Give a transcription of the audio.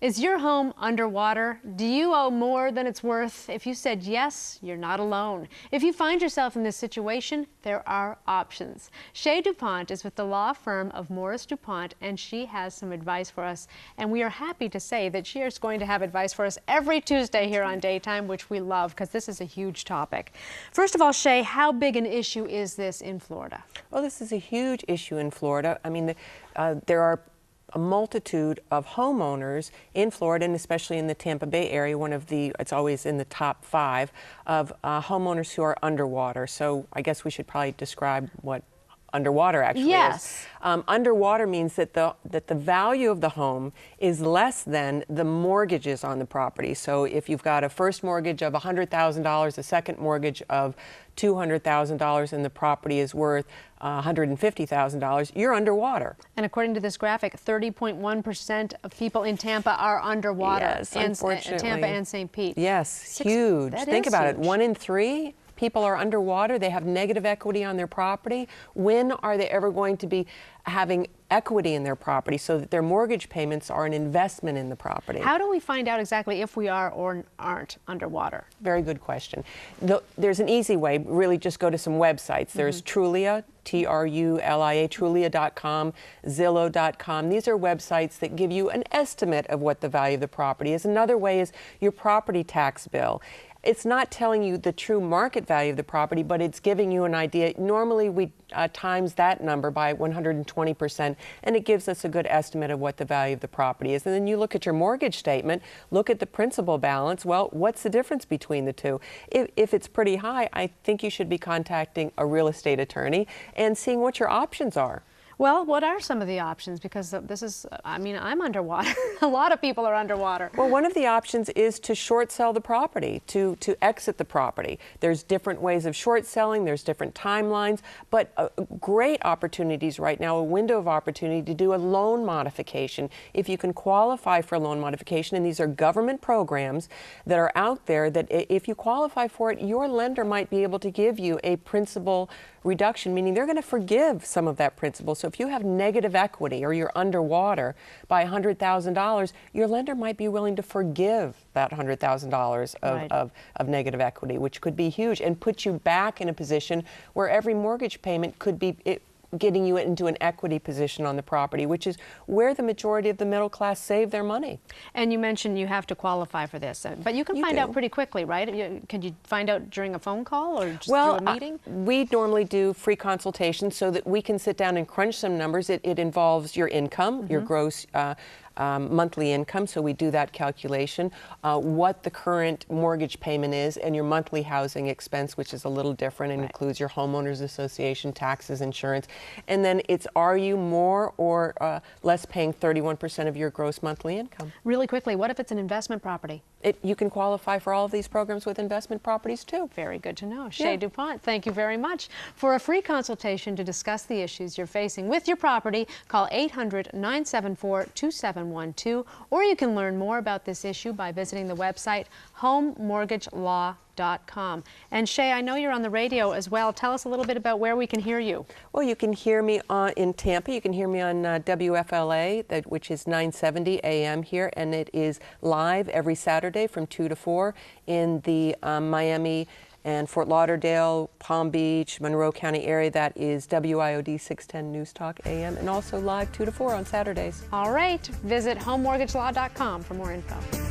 Is your home underwater? Do you owe more than it's worth? If you said yes, you're not alone. If you find yourself in this situation, there are options. Chae duPont is with the law firm of Morris duPont, and she has some advice for us. And we are happy to say that she is going to have advice for us every Tuesday here on Daytime, which we love because this is a huge topic. First of all, Chae, how big an issue is this in Florida? Well, this is a huge issue in Florida. I mean, there are a multitude of homeowners in Florida, and especially in the Tampa Bay area, it's always in the top 5 of homeowners who are underwater. So I guess we should probably describe what underwater actually is. Underwater means that the value of the home is less than the mortgages on the property. So if you've got a first mortgage of $100,000, a second mortgage of $200,000, and the property is worth $150,000, you're underwater. And according to this graphic, 30.1% of people in Tampa are underwater. Yes, unfortunately. Tampa and St. Pete. Yes, huge. Think about it. 1 in 3 people are underwater. They have negative equity on their property. When are they ever going to be having equity in their property so that their mortgage payments are an investment in the property? How do we find out exactly if we are or aren't underwater? Very good question. There's an easy way. Really just go to some websites. There's Trulia, Trulia, Trulia.com, Zillow.com. These are websites that give you an estimate of what the value of the property is. Another way is your property tax bill. It's not telling you the true market value of the property, but it's giving you an idea. Normally, we times that number by 120%, and it gives us a good estimate of what the value of the property is. And then you look at your mortgage statement, look at the principal balance. Well, what's the difference between the two? If it's pretty high, I think you should be contacting a real estate attorney and seeing what your options are. Well, what are some of the options? Because this is, I mean, I'm underwater. A lot of people are underwater. Well, one of the options is to short sell the property, to exit the property. There's different ways of short selling, there's different timelines, but great opportunities right now, a window of opportunity to do a loan modification. If you can qualify for a loan modification, and these are government programs that are out there that if you qualify for it, your lender might be able to give you a principal reduction, meaning they're going to forgive some of that principal. So if you have negative equity or you're underwater by $100,000, your lender might be willing to forgive that $100,000 of negative equity, which could be huge, and put you back in a position where every mortgage payment could be getting you into an equity position on the property, which is where the majority of the middle class save their money. And you mentioned you have to qualify for this, but you can find out pretty quickly, right? Can you find out during a phone call or just through a meeting? We normally do free consultations so that we can sit down and crunch some numbers. It involves your income, your gross monthly income, so we do that calculation, what the current mortgage payment is, and your monthly housing expense, which is a little different and includes your homeowners association, taxes, insurance, and then it's are you more or less paying 31% of your gross monthly income. Really quickly, what if it's an investment property? You can qualify for all of these programs with investment properties too. Very good to know. Chae duPont, thank you very much. For a free consultation to discuss the issues you're facing with your property, call 800-974-2712, or you can learn more about this issue by visiting the website homemortgagelaw.com. And Chae, I know you're on the radio as well. Tell us a little bit about where we can hear you. Well, you can hear me in Tampa. You can hear me on WFLA, which is 970 AM here, and it is live every Saturday from 2 to 4 in the Miami and Fort Lauderdale, Palm Beach, Monroe County area. That is WIOD 610 News Talk AM, and also live 2 to 4 on Saturdays. All right. Visit homemortgagelaw.com for more info.